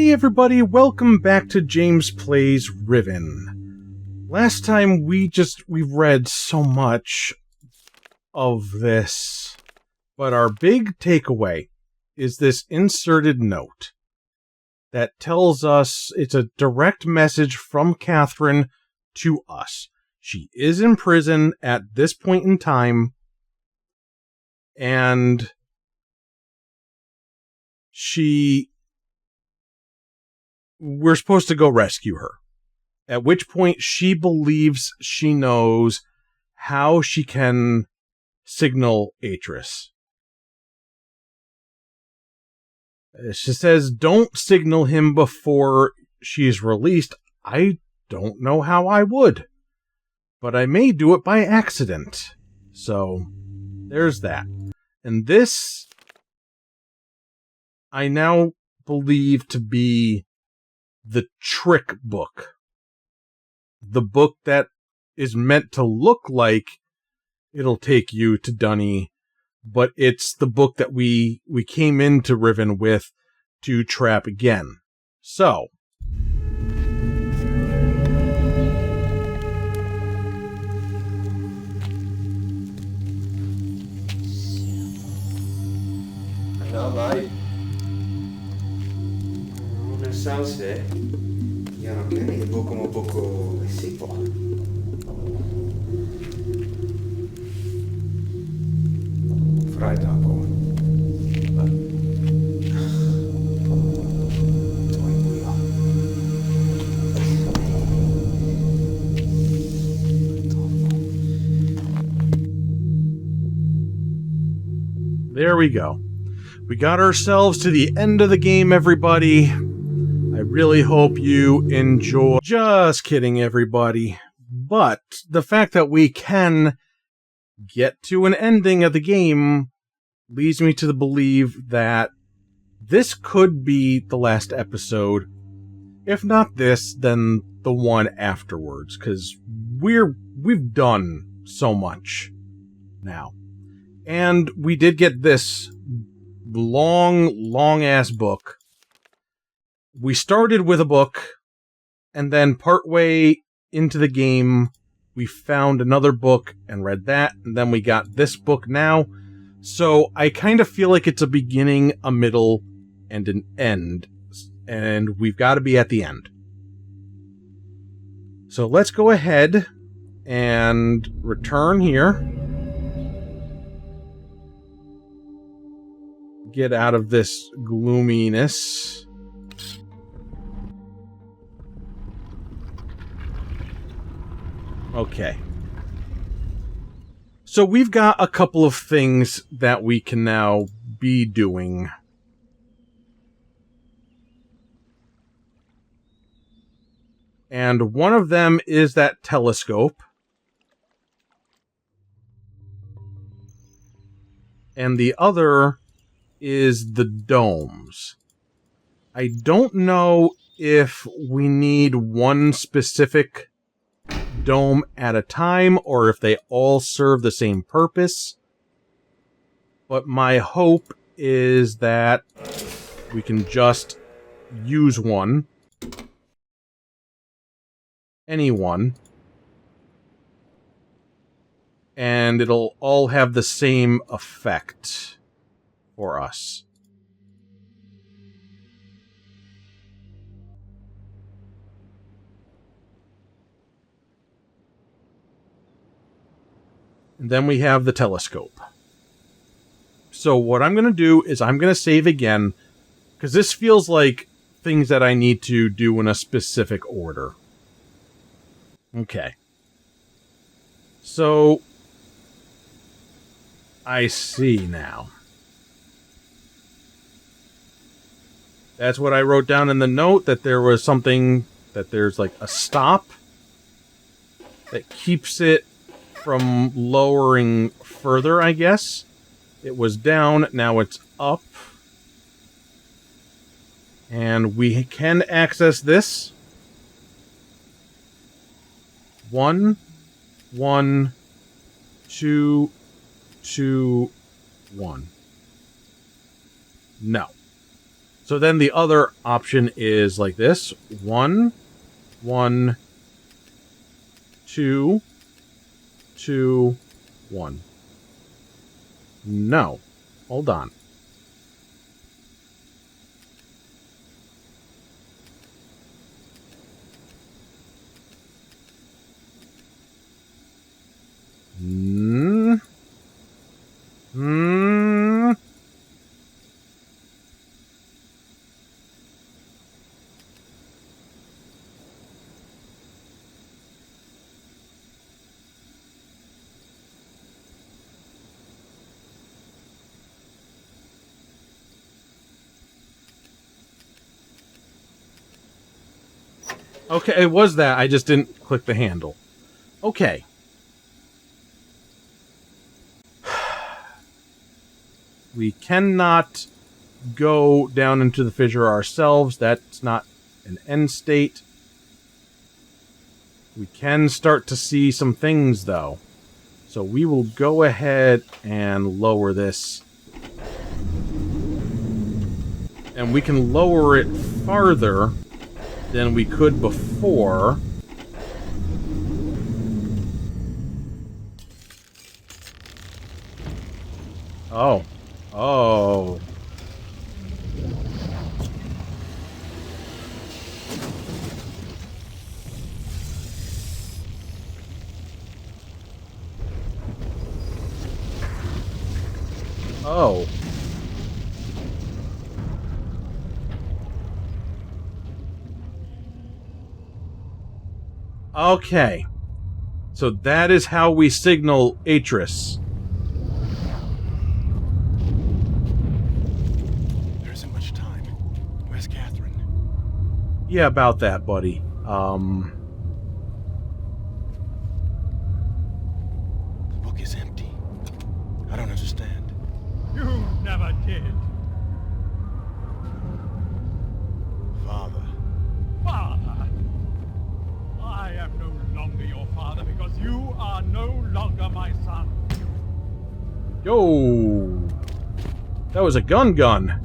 Hey everybody, welcome back to James Plays Riven. Last time we read so much of this, but our big takeaway is this inserted note that tells us it's a direct message from Catherine to us. She is in prison at this point in time, and we're supposed to go rescue her. At which point she believes she knows how she can signal Atris. She says, don't signal him before she's released. I don't know how I would, but I may do it by accident. So, there's that. And this, I now believe to be the trick book. The book that is meant to look like it'll take you to Dunny, but it's the book that we came into Riven with to trap again. So, No, dai. Pensarse, ja no ken je bokom boko sipo. Vrijdag komen. there we go. We got ourselves to the end of the game, everybody. I really hope you enjoy. Just kidding, everybody. But the fact that we can get to an ending of the game leads me to believe that this could be the last episode. If not this, then the one afterwards, because we've done so much now. And we did get this long-ass book. We started with a book, and then partway into the game, we found another book and read that, and then we got this book now. So I kind of feel like it's a beginning, a middle, and an end. And we've got to be at the end. So let's go ahead and return here. Get out of this gloominess. Okay. So we've got a couple of things that we can now be doing. And one of them is that telescope. And the other is the domes. I don't know if we need one specific dome at a time or if they all serve the same purpose. But my hope is that we can just use one. Any one. And it'll all have the same effect for us. And then we have the telescope. So what I'm going to do is I'm going to save again, because this feels like things that I need to do in a specific order. Okay. So, I see now. That's what I wrote down in the note, that there was something, that there's like a stop that keeps it from lowering further, I guess. It was down, now it's up. And we can access this. 1, 1, 2, 2, 1. No. So then the other option is like this. 1, 1, 2, 2, 1. No. Hold on. Okay, it was that. I just didn't click the handle. Okay. We cannot go down into the fissure ourselves. That's not an end state. We can start to see some things, though. So we will go ahead and lower this. And we can lower it farther than we could before. Oh. Oh. Oh. Okay. So that is how we signal Atris. There isn't much time. Where's Catherine? Yeah, about that, buddy. The book is empty. I don't understand. You never did. Father. Father! I am no longer your father because you are no longer my son. Yo! That was a gun.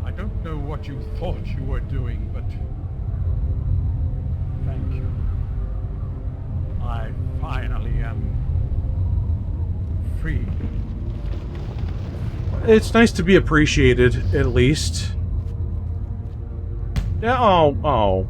I don't know what you thought you were doing, but thank you. I finally am free. It's nice to be appreciated, at least. Yeah, oh.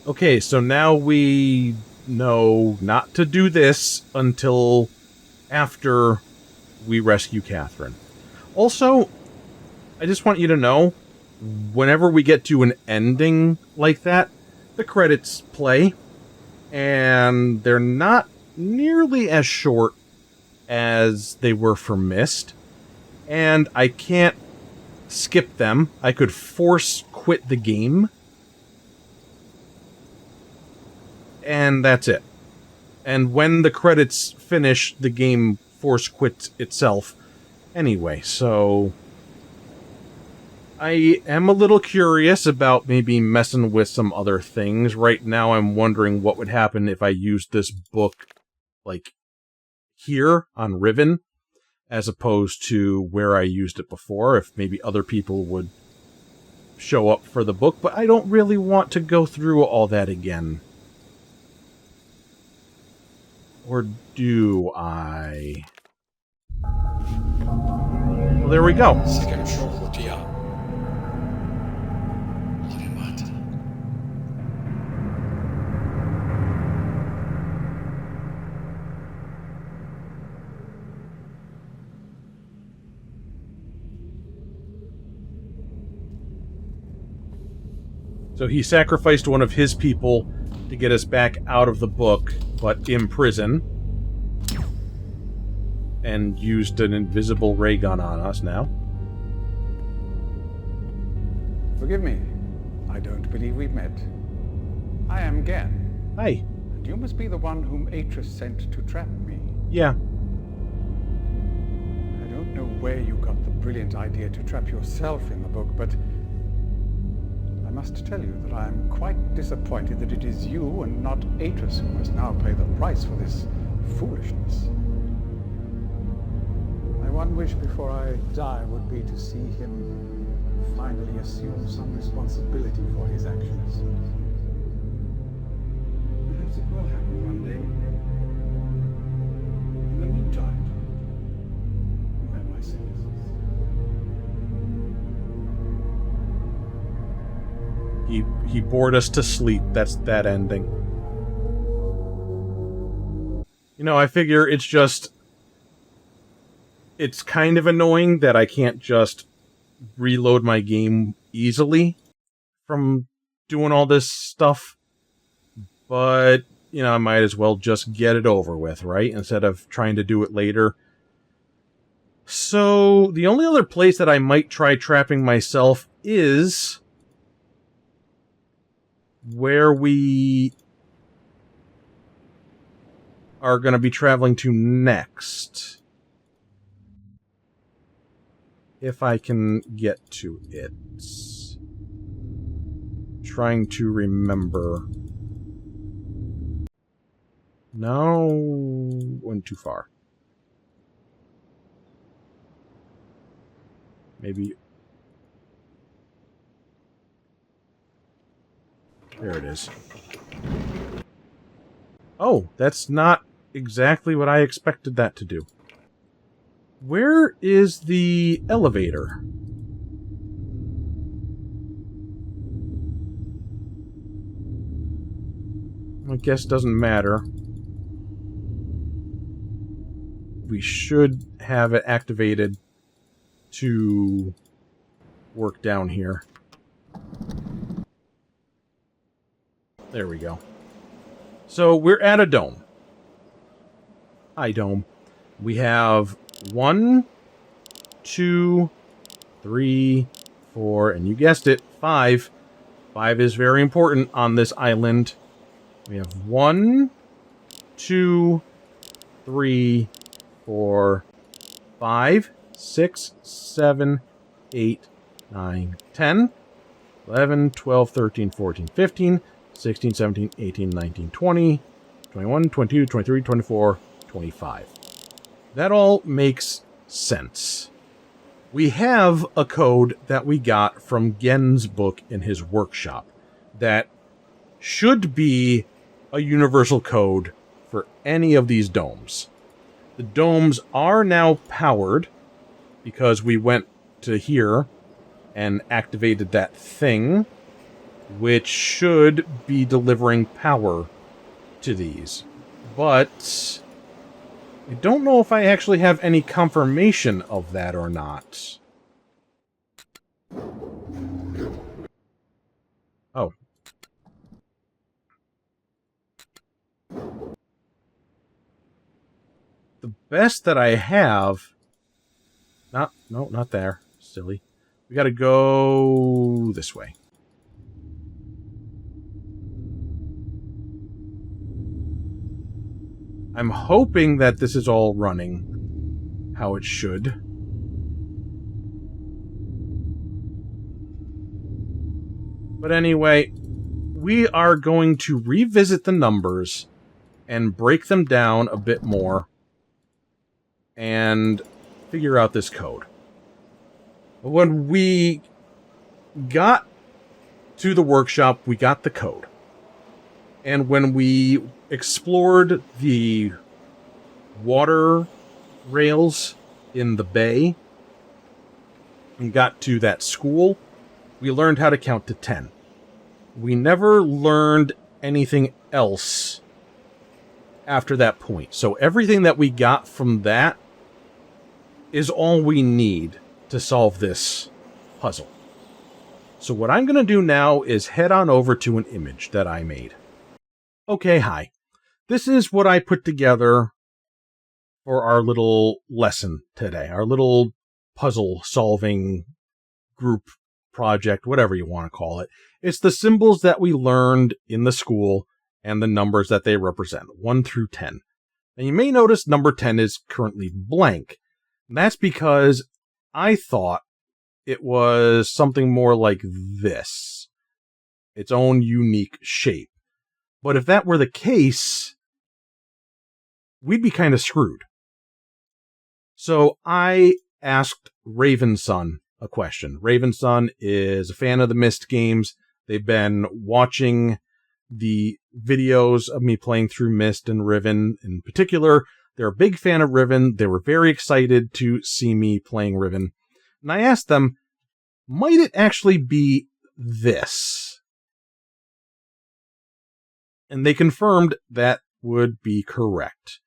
Okay, so now we know not to do this until after we rescue Catherine. Also, I just want you to know, whenever we get to an ending like that, the credits play, and they're not nearly as short as they were for Myst, and I can't skip them. I could force quit the game, and that's it. And when the credits finish, the game force quits itself anyway, so I am a little curious about maybe messing with some other things. Right now I'm wondering what would happen if I used this book, like, here on Riven, as opposed to where I used it before, if maybe other people would show up for the book, but I don't really want to go through all that again. Or do I? Well, there we go. So he sacrificed one of his people to get us back out of the book, but in prison. and used an invisible ray gun on us now. Forgive me. I don't believe we've met. I am Gen, Hi. and you must be the one whom Atris sent to trap me. Yeah. I don't know where you got the brilliant idea to trap yourself in the book, but I must tell you that I am quite disappointed that it is you and not Atris who must now pay the price for this foolishness. My one wish before I die would be to see him finally assume some responsibility for his actions. Perhaps it will happen one day. In the meantime, you have my services. He bored us to sleep. That's that ending. You know, I figure it's kind of annoying that I can't just reload my game easily from doing all this stuff. But, you know, I might as well just get it over with, right? Instead of trying to do it later. So, the only other place that I might try trapping myself is where we are going to be traveling to next. If I can get to it. Trying to remember. No, went too far. Maybe. There it is. Oh, that's not exactly what I expected that to do. Where is the elevator? I guess it doesn't matter. We should have it activated to work down here. There we go. So we're at a dome. Hi, dome. We have 1, 2, 3, 4, and you guessed it, 5. 5 is very important on this island. We have 1, 2, 3, 4, 5, 6, 7, 8, 9, 10, 11, 12, 13, 14, 15, 16, 17, 18, 19, 20, 21, 22, 23, 24, 25. That all makes sense. We have a code that we got from Gen's book in his workshop that should be a universal code for any of these domes. The domes are now powered because we went to here and activated that thing, which should be delivering power to these. But I don't know if I actually have any confirmation of that or not. Oh. The best that I have... not there. Silly. We gotta go this way. I'm hoping that this is all running how it should. But anyway, we are going to revisit the numbers and break them down a bit more and figure out this code. When we got to the workshop, we got the code. And when we explored the water rails in the bay and got to that school, we learned how to count to 10. We never learned anything else after that point. So everything that we got from that is all we need to solve this puzzle. So what I'm going to do now is head on over to an image that I made. Okay, hi. This is what I put together for our little lesson today, our little puzzle solving group project, whatever you want to call it. It's the symbols that we learned in the school and the numbers that they represent, 1 through 10. And you may notice number 10 is currently blank. And that's because I thought it was something more like this, its own unique shape. But if that were the case, we'd be kind of screwed. So I asked Ravenson a question. Ravenson is a fan of the Myst games. They've been watching the videos of me playing through Myst and Riven in particular. They're a big fan of Riven. They were very excited to see me playing Riven. And I asked them, might it actually be this? And they confirmed that would be correct.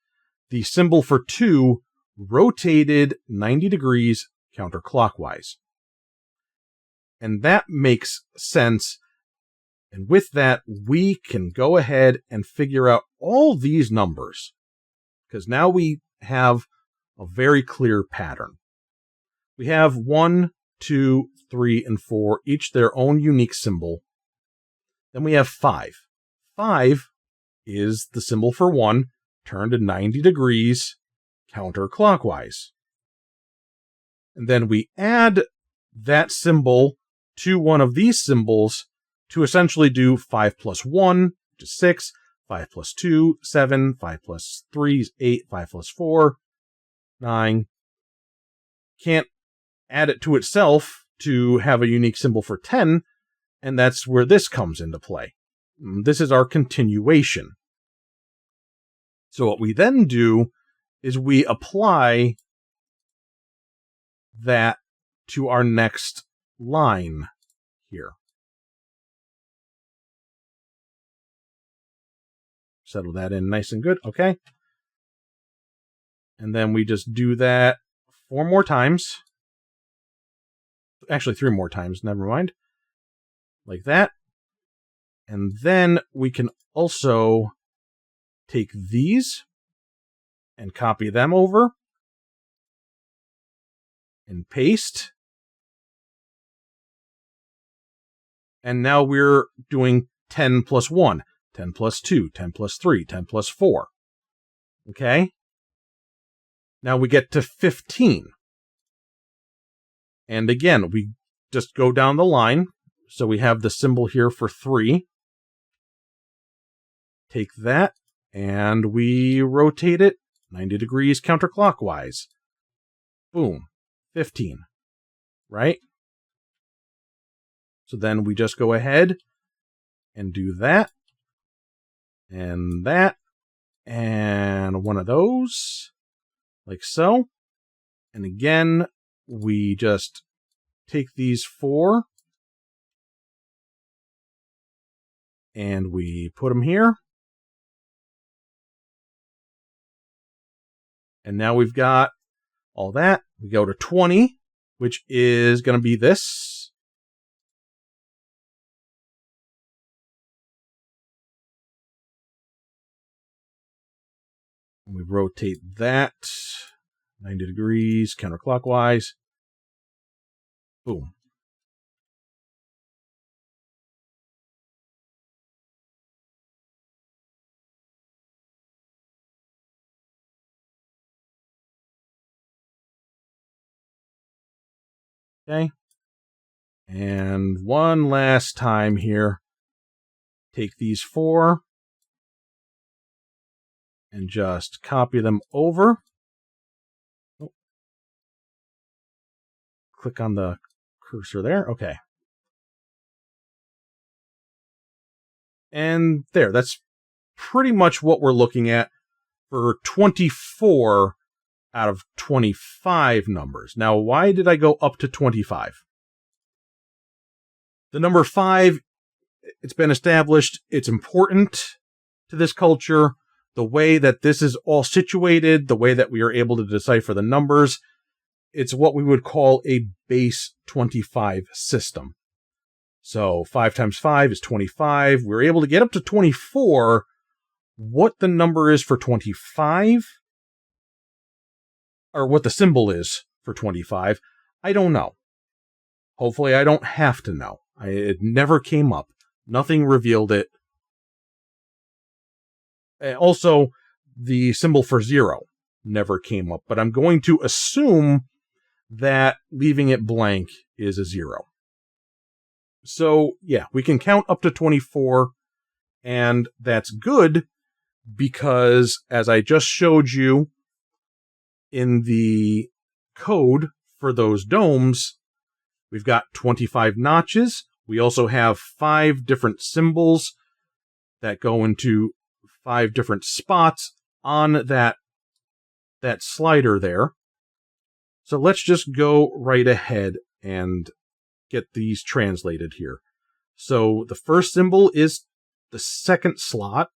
The symbol for 2 rotated 90 degrees counterclockwise. And that makes sense. And with that, we can go ahead and figure out all these numbers, because now we have a very clear pattern. We have 1, 2, 3, and 4, each their own unique symbol. Then we have 5. 5 is the symbol for 1, turned to 90 degrees counterclockwise. And then we add that symbol to one of these symbols to essentially do 5 plus 1, which is 6, 5 plus 2, 7, 5 plus 3 is 8, 5 plus 4, 9. Can't add it to itself to have a unique symbol for 10, and that's where this comes into play. This is our continuation. So what we then do is we apply that to our next line here. Settle that in nice and good, okay? And then we just do that 4 more times. Actually, 3 more times, never mind. Like that. And then we can also take these and copy them over and paste. And now we're doing 10 plus 1, 10 plus 2, 10 plus 3, 10 plus 4. Okay? Now we get to 15. And again, we just go down the line. So we have the symbol here for 3. Take that, and we rotate it 90 degrees counterclockwise. Boom. 15. Right? So then we just go ahead and do that, and one of those, like so. And again, we just take these 4, and we put them here. And now we've got all that. We go to 20, which is going to be this. We rotate that 90 degrees counterclockwise. Boom. Okay. And one last time here. Take these 4 and just copy them over. Oh. Click on the cursor there. Okay. And there, that's pretty much what we're looking at for 24 out of 25 numbers. Now, why did I go up to 25? The number 5, it's been established, it's important to this culture. The way that this is all situated, the way that we are able to decipher the numbers, it's what we would call a base 25 system. So 5 times 5 is 25. We're able to get up to 24. What the number is for 25, or what the symbol is for 25. I don't know. Hopefully I don't have to know. It never came up. Nothing revealed it. Also, the symbol for 0 never came up, but I'm going to assume that leaving it blank is a 0. So, yeah, we can count up to 24, and that's good because, as I just showed you in the code for those domes, we've got 25 notches. We also have 5 different symbols that go into 5 different spots on that slider there. So let's just go right ahead and get these translated here. So the first symbol is the second slot.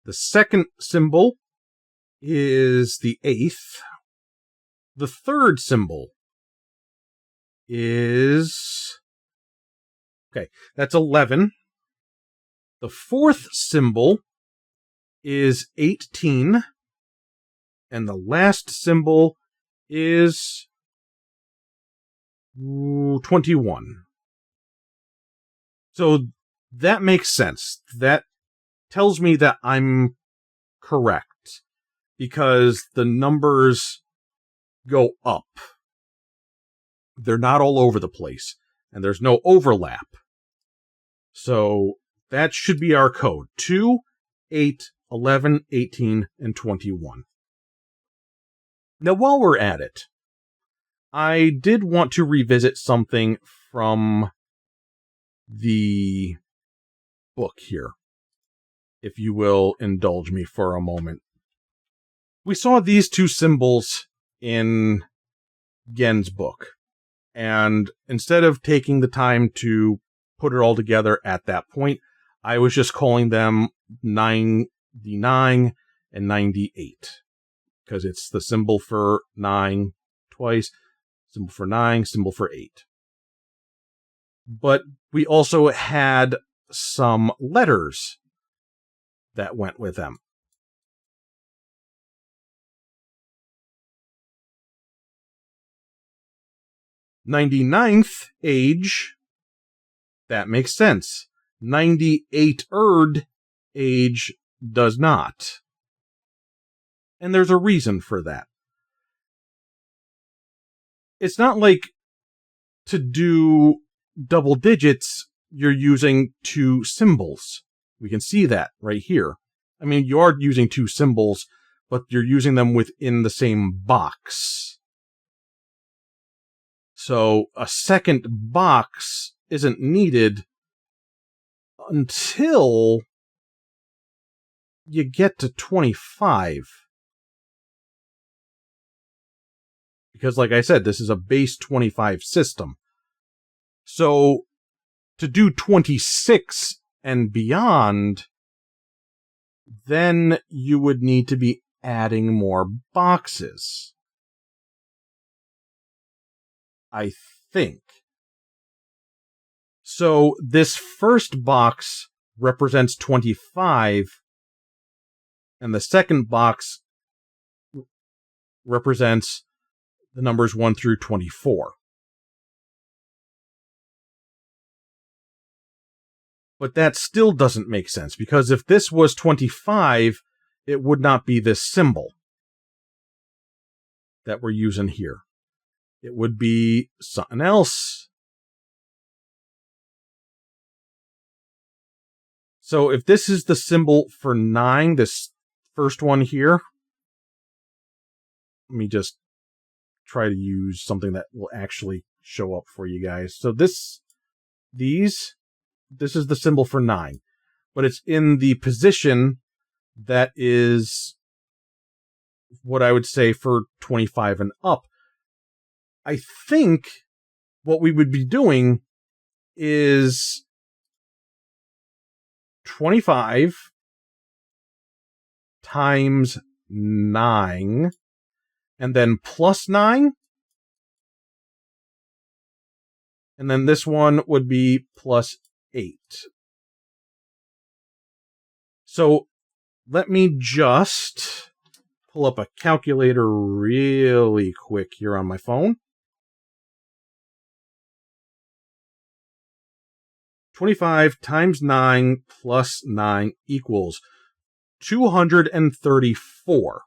The second symbol is the 8th. The third symbol is... okay, that's 11. The fourth symbol is 18. And the last symbol is 21. So that makes sense. That tells me that I'm correct, because the numbers go up. They're not all over the place, and there's no overlap. So that should be our code. 2, 8, 11, 18, and 21. Now, while we're at it, I did want to revisit something from the book here, if you will indulge me for a moment. We saw these 2 symbols in Gen's book, and instead of taking the time to put it all together at that point, I was just calling them 99 and 98. Because it's the symbol for 9 twice, symbol for 9, symbol for 8. But we also had some letters that went with them. 99th age, that makes sense. 98erd age does not. And there's a reason for that. It's not like to do double digits, you're using 2 symbols. We can see that right here. I mean, you are using 2 symbols, but you're using them within the same box. So a second box isn't needed until you get to 25. Because, like I said, this is a base 25 system. So, to do 26 and beyond, then you would need to be adding more boxes. I think. So, this first box represents 25, and the second box represents the numbers 1 through 24. But that still doesn't make sense, because if this was 25, it would not be this symbol that we're using here. It would be something else. So if this is the symbol for 9, this first one here, let me just try to use something that will actually show up for you guys. So this is the symbol for 9, but it's in the position that is what I would say for 25 and up. I think what we would be doing is 25 times 9, and then plus 9. And then this one would be plus 8. So let me just pull up a calculator really quick here on my phone. 25 times 9 plus 9 equals 234.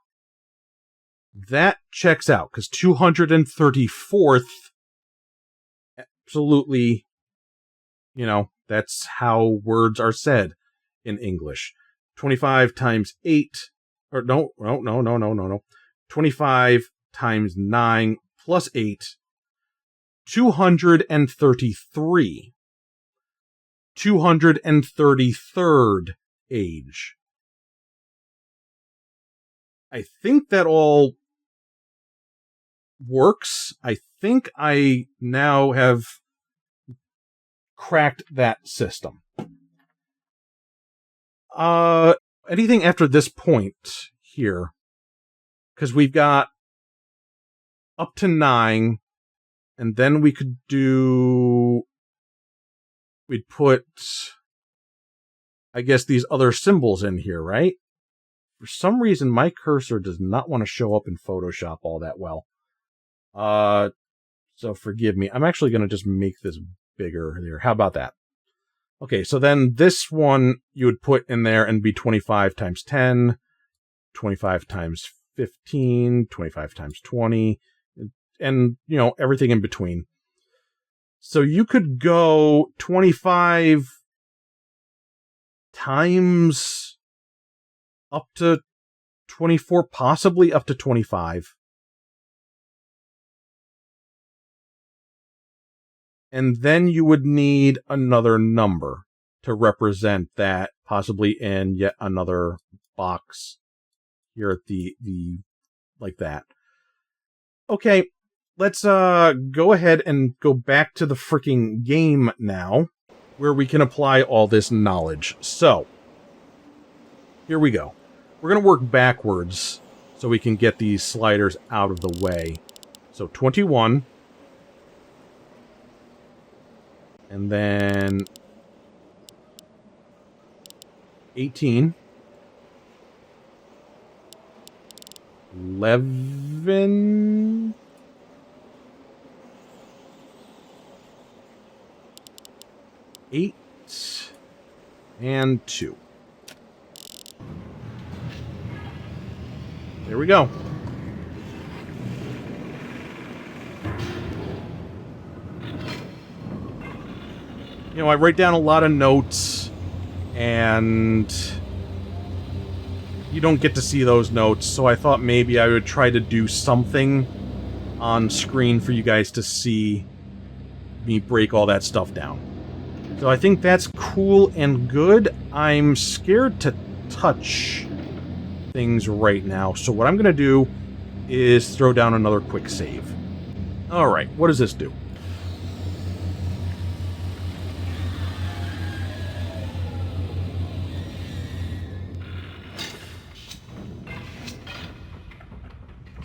That checks out, because 234th, absolutely, that's how words are said in English. 25 times 8, or no. 25 times 9 plus 8, 233. 233rd age. I think that all works. I think I now have cracked that system. Anything after this point here, because we've got up to 9, and then we could do, we'd put, I guess, these other symbols in here, right? For some reason, my cursor does not want to show up in Photoshop all that well. So forgive me. I'm actually going to just make this bigger there. How about that? Okay, so then this one you would put in there and be 25 times 10, 25 times 15, 25 times 20, and, everything in between. So you could go 25 times up to 24, possibly up to 25. And then you would need another number to represent that, possibly in yet another box here at the like that. Okay, let's go ahead and go back to the freaking game now, where we can apply all this knowledge. So, here we go. We're going to work backwards so we can get these sliders out of the way. So, 21. And then 18, 11, 8, and 2. There we go. I write down a lot of notes, and you don't get to see those notes, so I thought maybe I would try to do something on screen for you guys to see me break all that stuff down. So I think that's cool and good. I'm scared to touch things right now, so what I'm going to do is throw down another quick save. Alright, what does this do?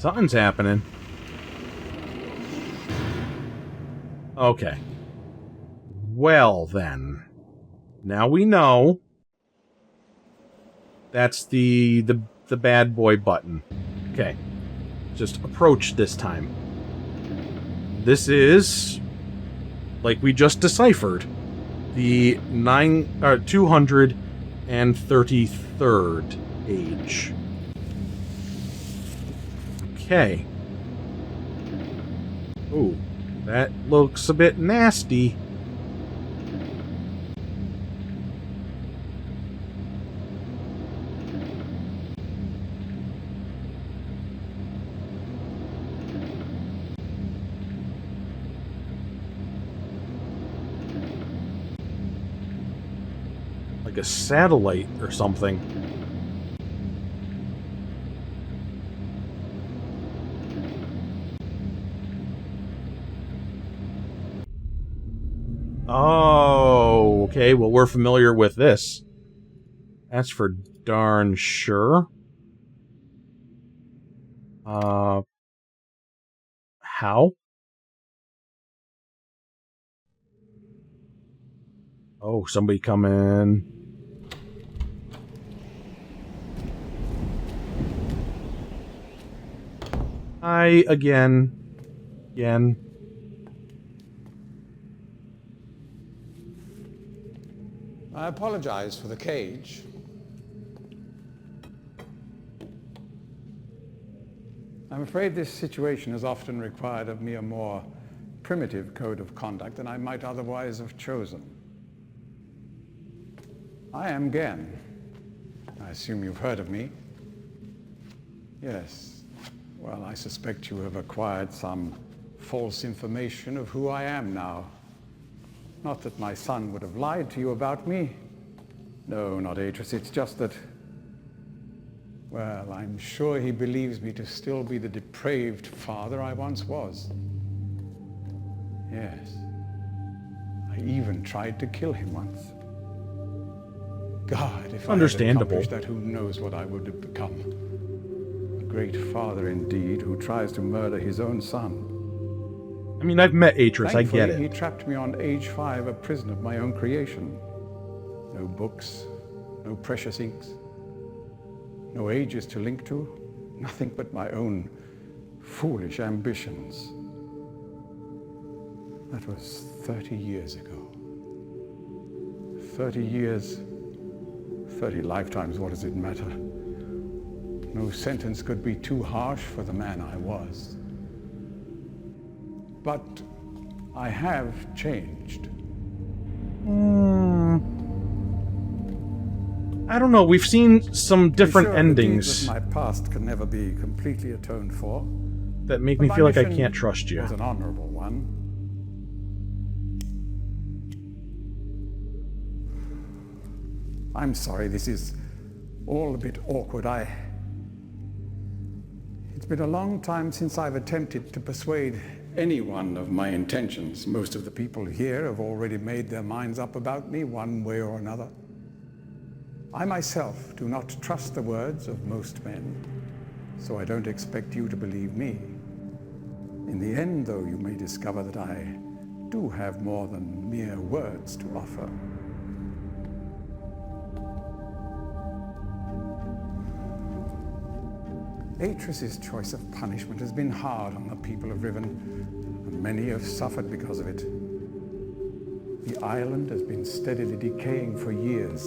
Something's happening. Okay. Well, then. Now we know that's the bad boy button. Okay. Just approach this time. This is, like we just deciphered, the 233rd age. Okay. Ooh, that looks a bit nasty. Like a satellite or something. Oh, okay. Well, we're familiar with this. That's for darn sure. How? Oh, somebody come in. Again. I apologize for the cage. I'm afraid this situation has often required of me a more primitive code of conduct than I might otherwise have chosen. I am Gen. I assume you've heard of me. Yes. Well, I suspect you have acquired some false information of who I am now. Not that my son would have lied to you about me. No, not Atris. It's just that, well, I'm sure he believes me to still be the depraved father I once was. Yes. I even tried to kill him once. God, if I had accomplished that, who knows what I would have become. A great father indeed, who tries to murder his own son. I mean, I've met Atris, I get it. He trapped me on age 5, a prison of my own creation. No books, no precious inks, no ages to link to, nothing but my own foolish ambitions. That was 30 years ago. 30 years, 30 lifetimes, what does it matter? No sentence could be too harsh for the man I was. But I have changed. I don't know. We've seen some different endings. The deeds of my past can never be completely atoned for. That make me feel like I can't trust you. Was an honorable one. I'm sorry, this is all a bit awkward. It's been a long time since I've attempted to persuade anyone of my intentions. Most of the people here have already made their minds up about me one way or another. I myself do not trust the words of most men, so I don't expect you to believe me. In the end, though, you may discover that I do have more than mere words to offer. Atris's choice of punishment has been hard on the people of Riven, and many have suffered because of it. The island has been steadily decaying for years,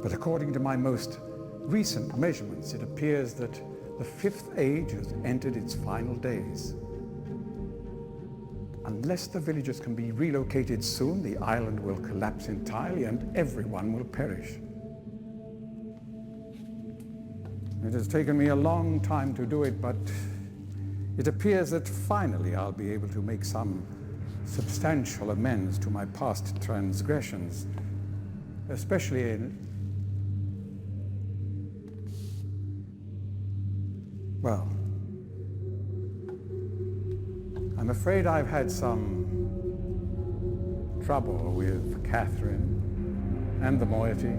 but according to my most recent measurements, it appears that the 5th age has entered its final days. Unless the villagers can be relocated soon, the island will collapse entirely and everyone will perish. It has taken me a long time to do it, but it appears that finally I'll be able to make some substantial amends to my past transgressions, especially in... Well, I'm afraid I've had some trouble with Catherine and the moiety.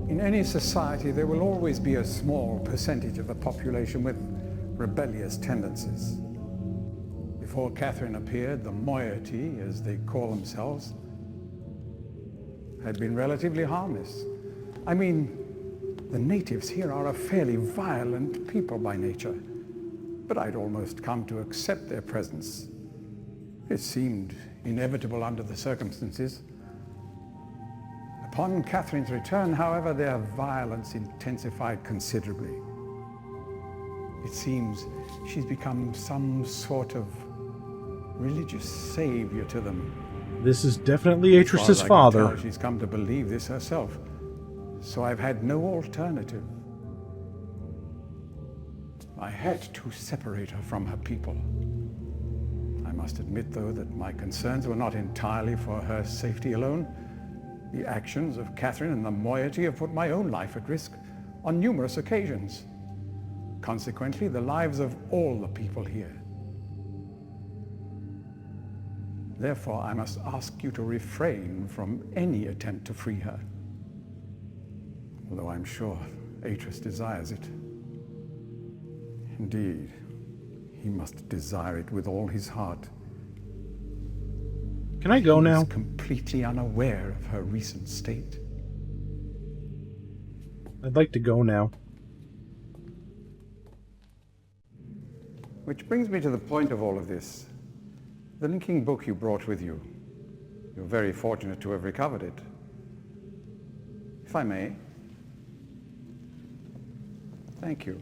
In any society, there will always be a small percentage of the population with rebellious tendencies. Before Catherine appeared, the moiety, as they call themselves, had been relatively harmless. I mean, the natives here are a fairly violent people by nature, but I'd almost come to accept their presence. It seemed inevitable under the circumstances. Upon Catherine's return, however, their violence intensified considerably. It seems she's become some sort of religious savior to them. This is definitely Atris's father. She's come to believe this herself, so I've had no alternative. I had to separate her from her people. I must admit, though, that my concerns were not entirely for her safety alone. The actions of Catherine and the moiety have put my own life at risk on numerous occasions. Consequently, the lives of all the people here. Therefore, I must ask you to refrain from any attempt to free her. Although I'm sure Atris desires it. Indeed, he must desire it with all his heart. Can I go now? He is completely unaware of her recent state. I'd like to go now. Which brings me to the point of all of this. The linking book you brought with you. You're very fortunate to have recovered it. If I may. Thank you.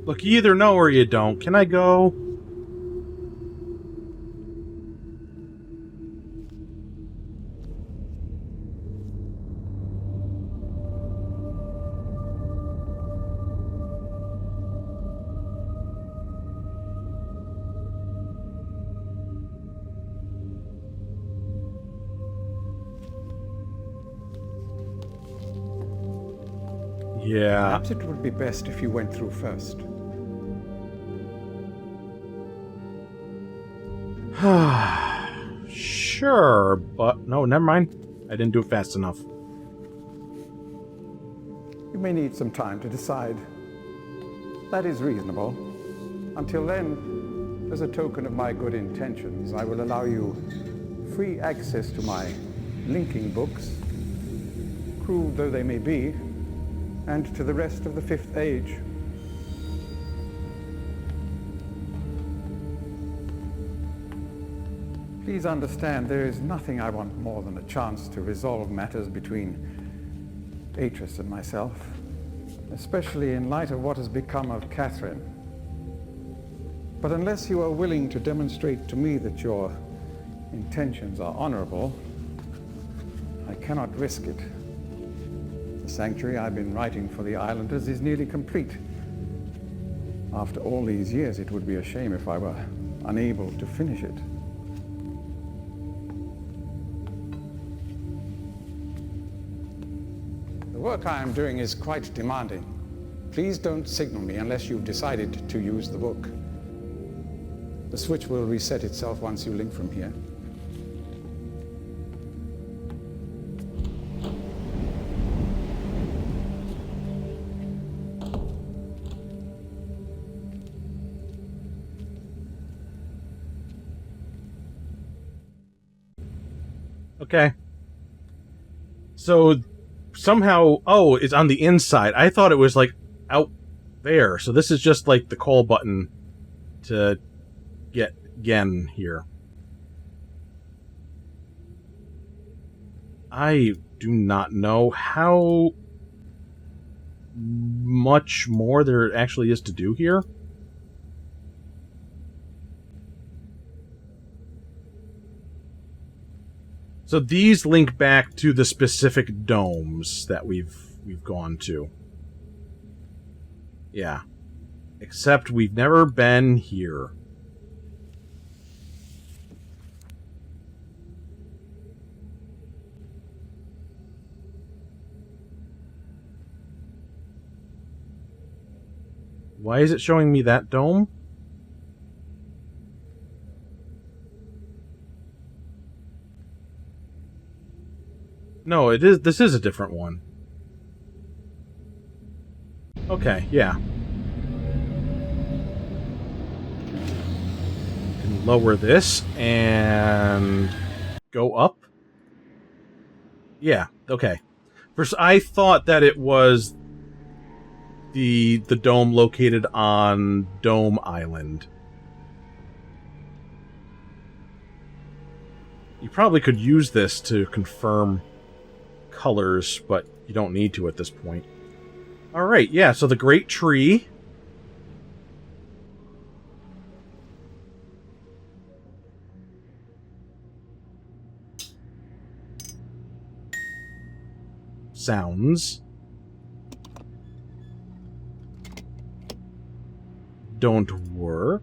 Look, you either know or you don't. Can I go? Yeah. Perhaps it would be best if you went through first. Sure, but no, never mind. I didn't do it fast enough. You may need some time to decide. That is reasonable. Until then, as a token of my good intentions, I will allow you free access to my linking books, crude though they may be, and to the rest of the Fifth Age. Please understand, there is nothing I want more than a chance to resolve matters between Atris and myself, especially in light of what has become of Catherine. But unless you are willing to demonstrate to me that your intentions are honorable, I cannot risk it. The sanctuary I've been writing for the islanders is nearly complete. After all these years, it would be a shame if I were unable to finish it. The work I am doing is quite demanding. Please don't signal me unless you've decided to use the book. The switch will reset itself once you link from here. Okay. So somehow, oh, it's on the inside. I thought it was like out there. So this is just like the call button to get Gen here. I do not know how much more there actually is to do here. So these link back to the specific domes that we've gone to. Yeah. Except we've never been here. Why is it showing me that dome? No, it is. This is a different one. Okay, yeah. Can lower this and go up. Yeah. Okay. First, I thought that it was the dome located on Dome Island. You probably could use this to confirm colors, but you don't need to at this point. Alright, yeah, so the Great Tree. Sounds. Don't work.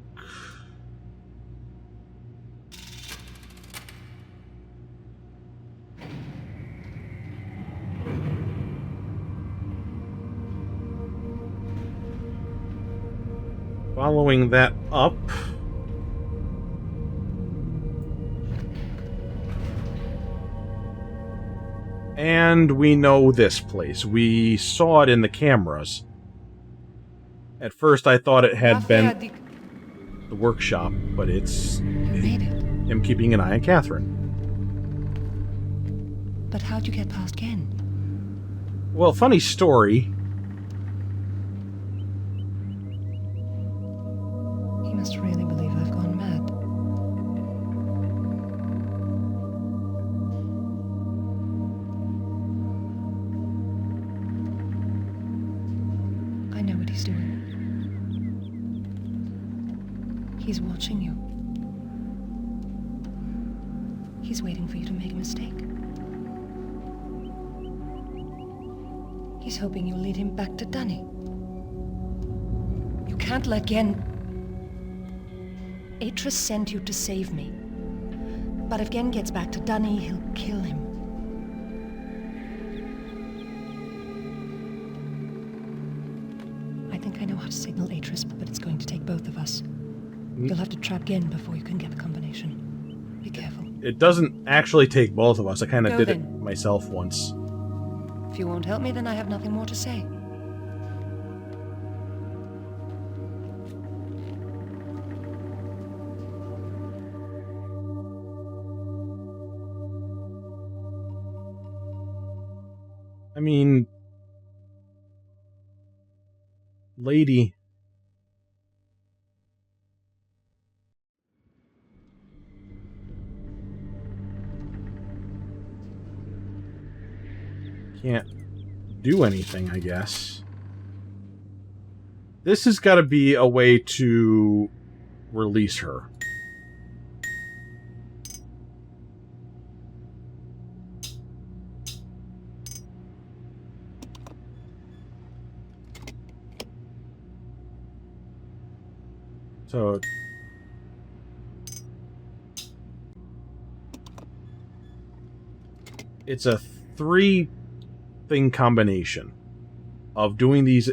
Following that up... And we know this place. We saw it in the cameras. At first I thought it had been the workshop, but it's him keeping an eye on Catherine. But how'd you get past Ken? Well, funny story. He must really believe I've gone mad. I know what he's doing. He's watching you. He's waiting for you to make a mistake. He's hoping you'll lead him back to Dunny. You can't let Gen... Atris sent you to save me. But if Gen gets back to Dunny, he'll kill him. I think I know how to signal Atris, but it's going to take both of us. You'll have to trap Gen before you can get the combination. Be careful. It doesn't actually take both of us. I kind of Go did then. it myself once. If you won't help me, then I have nothing more to say. I mean... Lady... Can't do anything, I guess. This has got to be a way to release her. So... It's a 3-thing combination of doing these...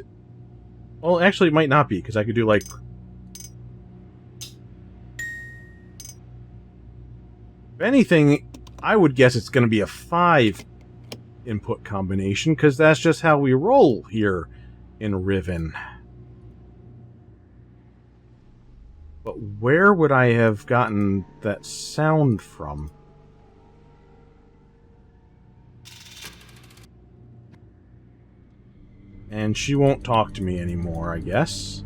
Well, actually, it might not be, because I could do, like... If anything, I would guess it's going to be a 5-input combination, because that's just how we roll here in Riven. But where would I have gotten that sound from? And she won't talk to me anymore, I guess.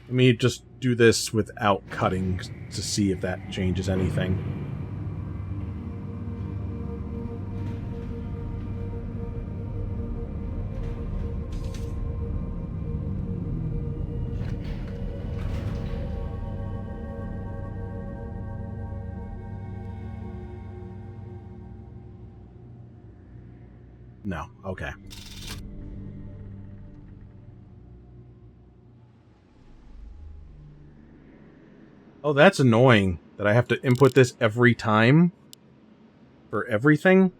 Let me just do this without cutting to see if that changes anything. No, okay. Oh, that's annoying that I have to input this every time for everything.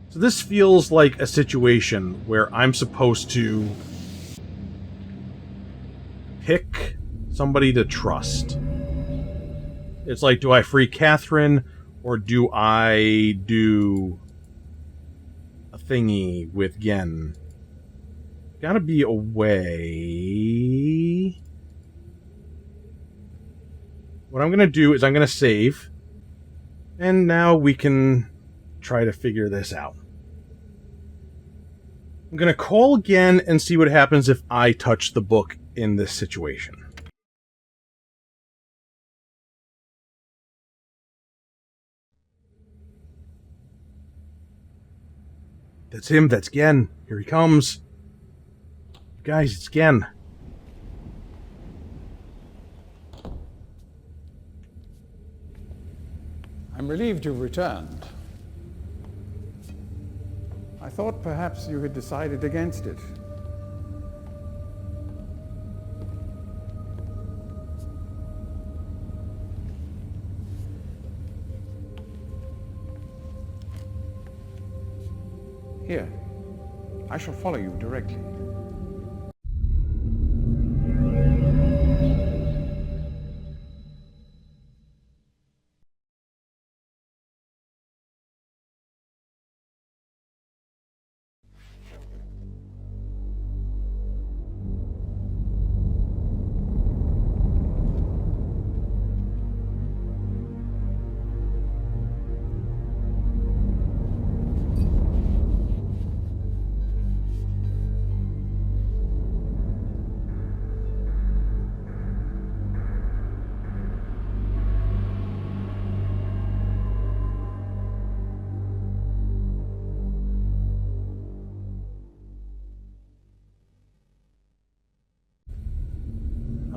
So this feels like a situation where I'm supposed to pick somebody to trust. It's like, do I free Catherine, or do I do a thingy with Gen? Gotta be a way... What I'm gonna do is I'm gonna save, and now we can try to figure this out. I'm going to call again and see what happens if I touch the book in this situation. That's him, that's Gen. Here he comes. Guys, it's Gen. I'm relieved you've returned. I thought perhaps you had decided against it. Here, I shall follow you directly.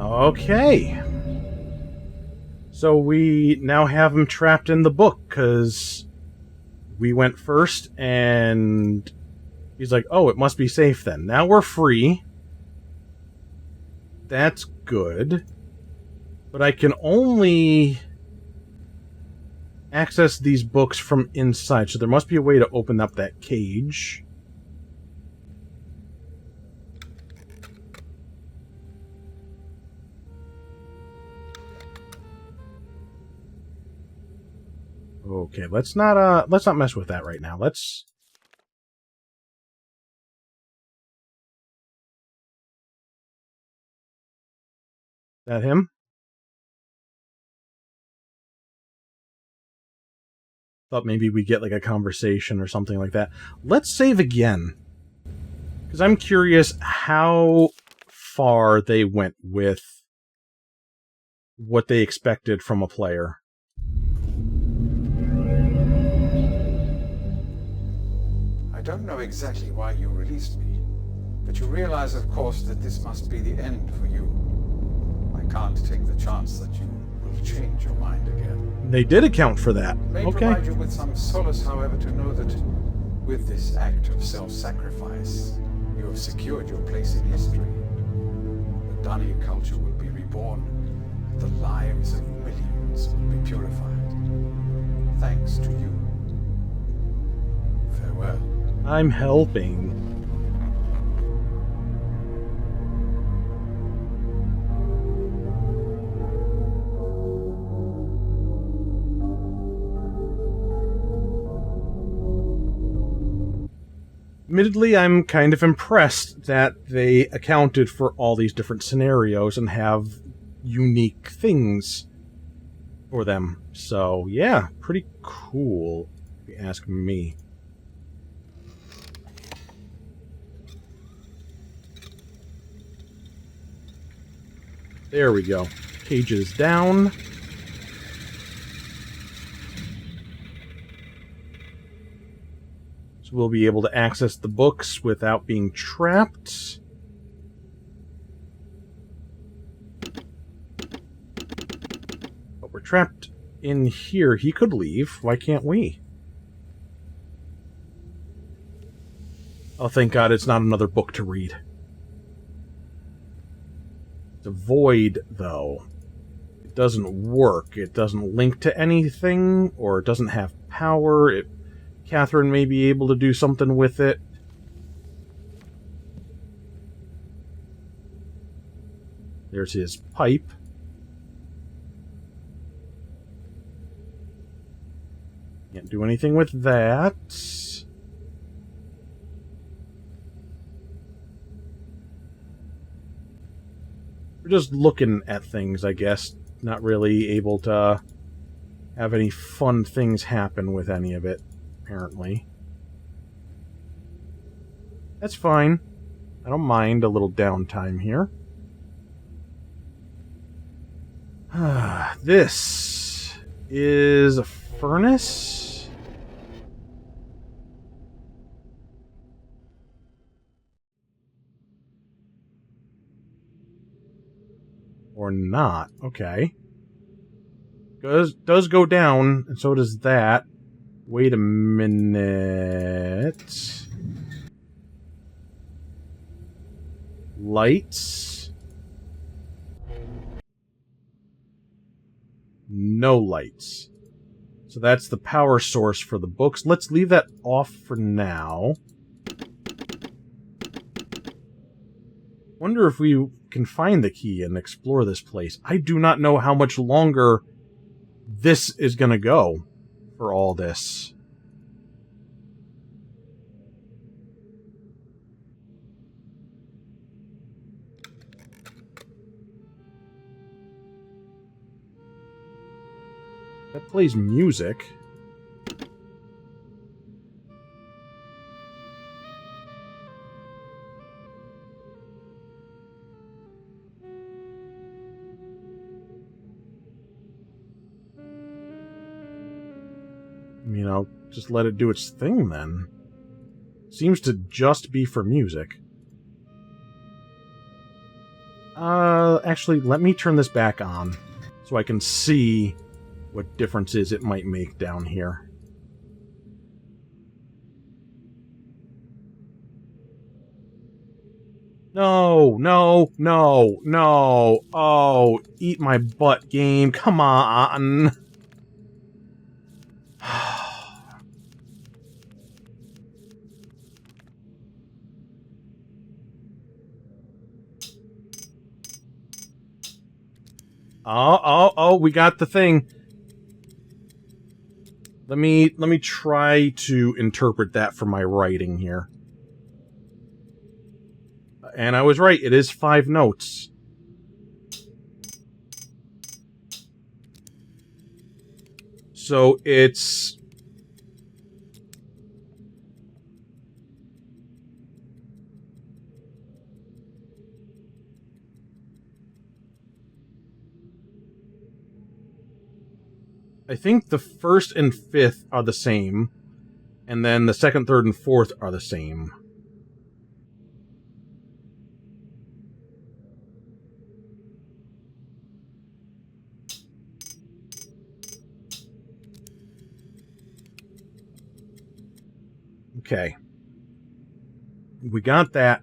Okay. So we now have him trapped in the book, because we went first, and he's like, oh, it must be safe then. Now we're free. That's good. But I can only access these books from inside, so there must be a way to open up that cage. Okay, let's not mess with that right now. Let's... Is that him? Thought maybe we'd get like a conversation or something like that. Let's save again. Because I'm curious how far they went with what they expected from a player. I don't know exactly why you released me, but you realize, of course, that this must be the end for you. I can't take the chance that you will change your mind again. They did account for that. It may Okay. provide you with some solace, however, to know that with this act of self-sacrifice, you have secured your place in history. The Dunny culture will be reborn. The lives of millions will be purified. Thanks to you. Farewell. I'm helping. Admittedly, I'm kind of impressed that they accounted for all these different scenarios and have unique things for them. So, yeah, pretty cool, if you ask me. There we go. Cage is down. So we'll be able to access the books without being trapped. But we're trapped in here. He could leave. Why can't we? Oh, thank God it's not another book to read. The void, though, it doesn't work. It doesn't link to anything, or it doesn't have power. Catherine may be able to do something with it. There's his pipe. Can't do anything with that. We're just looking at things, I guess. Not really able to have any fun things happen with any of it, apparently. That's fine. I don't mind a little downtime here. This is a furnace? Or not. Okay. does go down, and so does that. Wait a minute. Lights. No lights. So that's the power source for the books. Let's leave that off for now. Wonder if we can find the key and explore this place. I do not know how much longer this is going to go for all this. That plays music. You know, just let it do its thing then. Seems to just be for music. Actually, let me turn this back on so I can see what differences it might make down here. No, no, no, no. Oh, eat my butt, game. Come on. Oh, we got the thing. Let me try to interpret that for my writing here. And I was right, it is 5 notes. So it's... I think the first and fifth are the same, and then the second, third, and fourth are the same. Okay. We got that.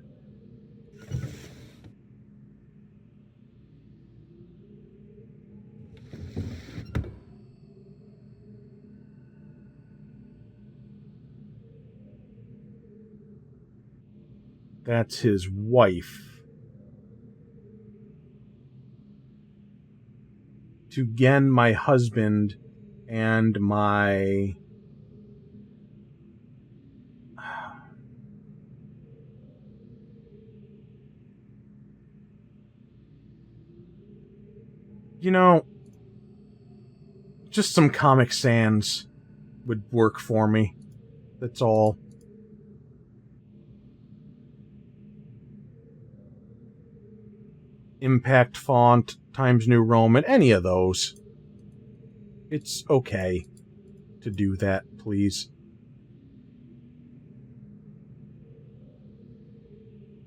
That's his wife. To Gen, my husband, and my... You know, just some Comic Sans would work for me. That's all. Impact font, Times New Roman, any of those. It's okay to do that, please.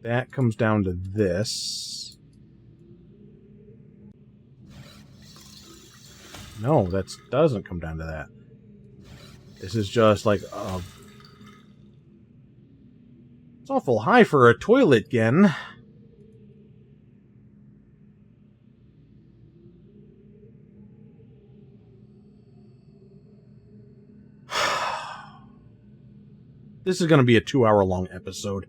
That comes down to this. No, that doesn't come down to that. This is just like, it's awful high for a toilet again. This is going to be a 2-hour-long episode.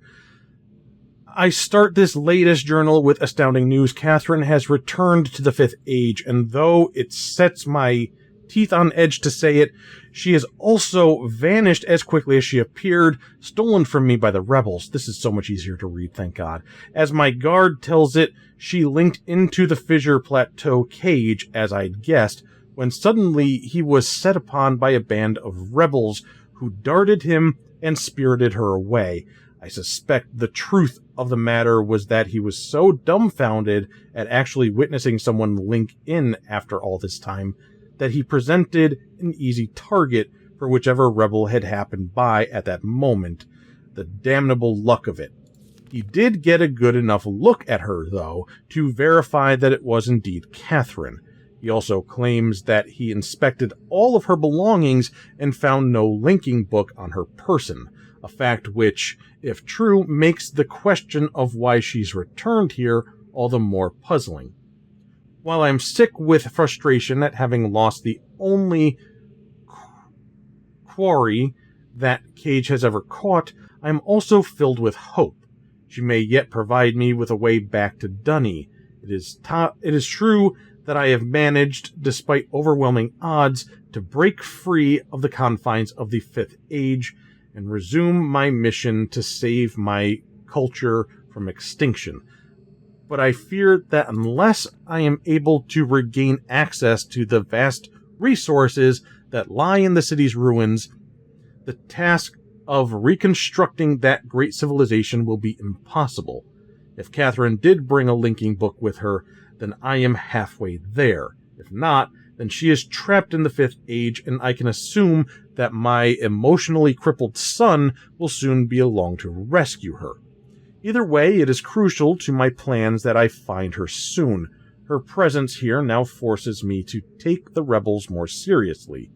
I start this latest journal with astounding news. Catherine has returned to the 5th Age, and though it sets my teeth on edge to say it, she has also vanished as quickly as she appeared, stolen from me by the rebels. This is so much easier to read, thank God. As my guard tells it, she linked into the Fissure Plateau cage, as I'd guessed, when suddenly he was set upon by a band of rebels who darted him and spirited her away. I suspect the truth of the matter was that he was so dumbfounded at actually witnessing someone link in after all this time that he presented an easy target for whichever rebel had happened by at that moment. The damnable luck of it. He did get a good enough look at her, though, to verify that it was indeed Catherine. He also claims that he inspected all of her belongings and found no linking book on her person, a fact which, if true, makes the question of why she's returned here all the more puzzling. While I'm sick with frustration at having lost the only quarry that Cage has ever caught, I am also filled with hope. She may yet provide me with a way back to Dunny. It is true that I have managed, despite overwhelming odds, to break free of the confines of the Fifth Age and resume my mission to save my culture from extinction. But I fear that unless I am able to regain access to the vast resources that lie in the city's ruins, the task of reconstructing that great civilization will be impossible. If Catherine did bring a linking book with her, then I am halfway there. If not, then she is trapped in the Fifth Age, and I can assume that my emotionally crippled son will soon be along to rescue her. Either way, it is crucial to my plans that I find her soon. Her presence here now forces me to take the rebels more seriously.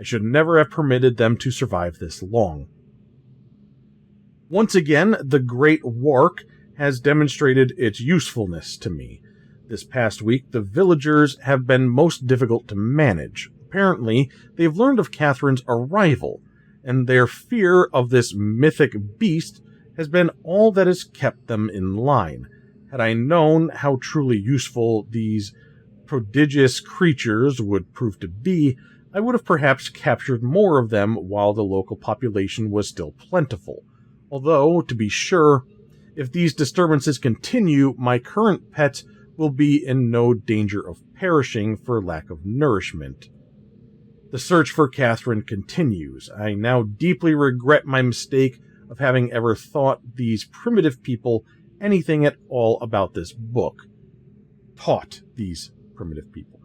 I should never have permitted them to survive this long. Once again, the Great Wark has demonstrated its usefulness to me. This past week, the villagers have been most difficult to manage. Apparently, they've learned of Catherine's arrival, and their fear of this mythic beast has been all that has kept them in line. Had I known how truly useful these prodigious creatures would prove to be, I would have perhaps captured more of them while the local population was still plentiful. Although, to be sure, if these disturbances continue, my current pets will be in no danger of perishing for lack of nourishment. The search for Catherine continues. I now deeply regret my mistake of having ever thought these primitive people anything at all about this book. Taught these primitive people.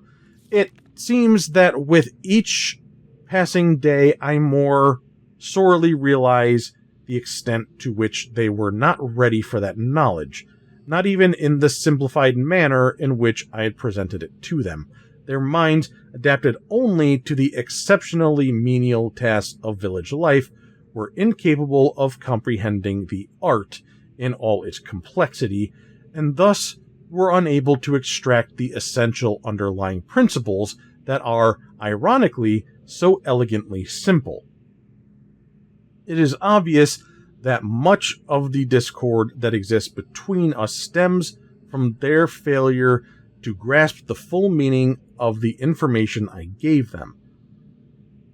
It seems that with each passing day, I more sorely realize the extent to which they were not ready for that knowledge, not even in the simplified manner in which I had presented it to them. Their minds, adapted only to the exceptionally menial tasks of village life, were incapable of comprehending the art in all its complexity, and thus were unable to extract the essential underlying principles that are, ironically, so elegantly simple. It is obvious that much of the discord that exists between us stems from their failure to grasp the full meaning of the information I gave them.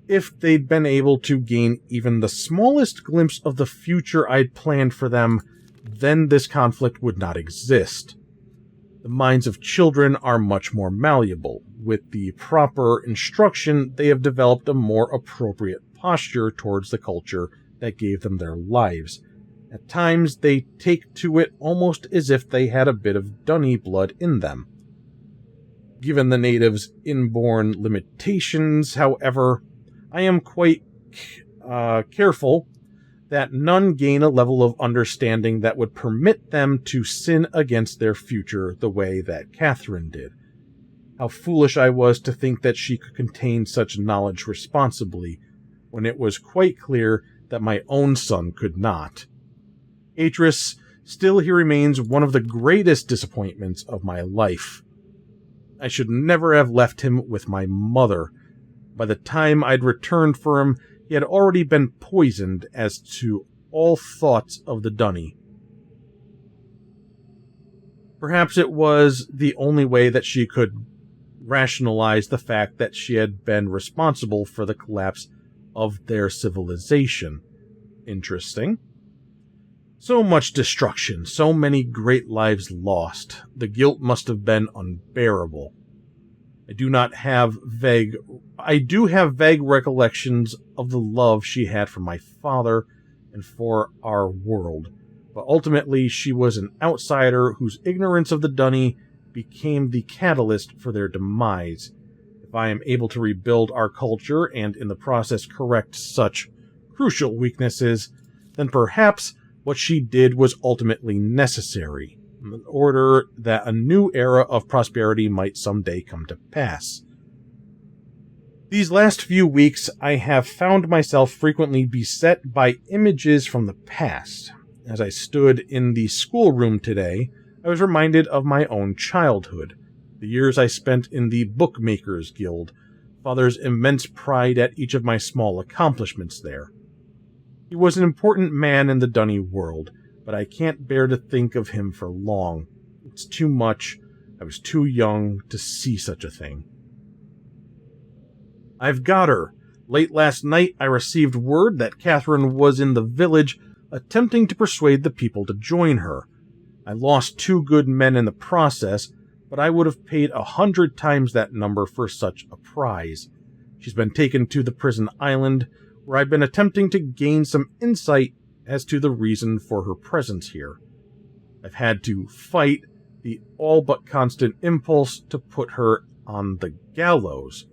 If they'd been able to gain even the smallest glimpse of the future I'd planned for them, then this conflict would not exist. The minds of children are much more malleable. With the proper instruction, they have developed a more appropriate posture towards the culture that gave them their lives. At times, they take to it almost as if they had a bit of Dunny blood in them. Given the natives' inborn limitations, however, I am quite careful that none gain a level of understanding that would permit them to sin against their future the way that Catherine did. How foolish I was to think that she could contain such knowledge responsibly, when it was quite clear that my own son could not. Atris, still he remains one of the greatest disappointments of my life. I should never have left him with my mother. By the time I'd returned for him, he had already been poisoned as to all thoughts of the Dunny. Perhaps it was the only way that she could rationalize the fact that she had been responsible for the collapse of their civilization. Interesting. So much destruction, so many great lives lost. The guilt must have been unbearable. I do have vague recollections of the love she had for my father and for our world, but ultimately she was an outsider whose ignorance of the Dunny became the catalyst for their demise. If I am able to rebuild our culture and in the process correct such crucial weaknesses, then perhaps what she did was ultimately necessary. in order that a new era of prosperity might someday come to pass. These last few weeks, I have found myself frequently beset by images from the past. As I stood in the schoolroom today, I was reminded of my own childhood, the years I spent in the Bookmakers Guild, Father's immense pride at each of my small accomplishments there. He was an important man in the Dunny world, but I can't bear to think of him for long. It's too much. I was too young to see such a thing. I've got her. Late last night, I received word that Catherine was in the village attempting to persuade the people to join her. I lost 2 good men in the process, but I would have paid 100 times that number for such a prize. She's been taken to the prison island, where I've been attempting to gain some insight as to the reason for her presence here. I've had to fight the all but constant impulse to put her on the gallows.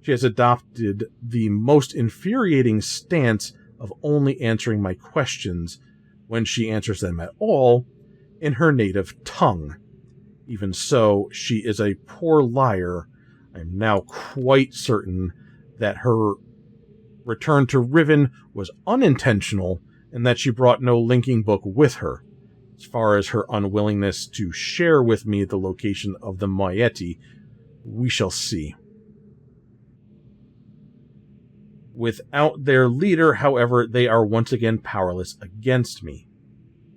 She has adopted the most infuriating stance of only answering my questions, when she answers them at all, in her native tongue. Even so, she is a poor liar. I am now quite certain that her return to Riven was unintentional and that she brought no linking book with her. As far as her unwillingness to share with me the location of the moiety, we shall see. Without their leader, however, they are once again powerless against me.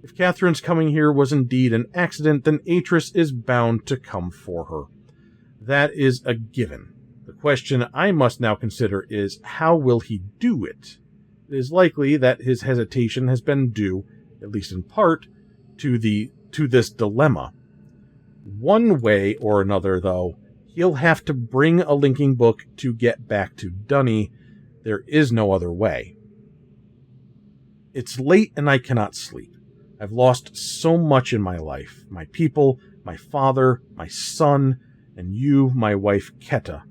If Catherine's coming here was indeed an accident, then Atris is bound to come for her. That is a given. The question I must now consider is, how will he do it? It is likely that his hesitation has been due, at least in part, to this dilemma. One way or another, though, he'll have to bring a linking book to get back to Dunny. There is no other way. It's late and I cannot sleep. I've lost so much in my life. My people, my father, my son, and you, my wife, Keta.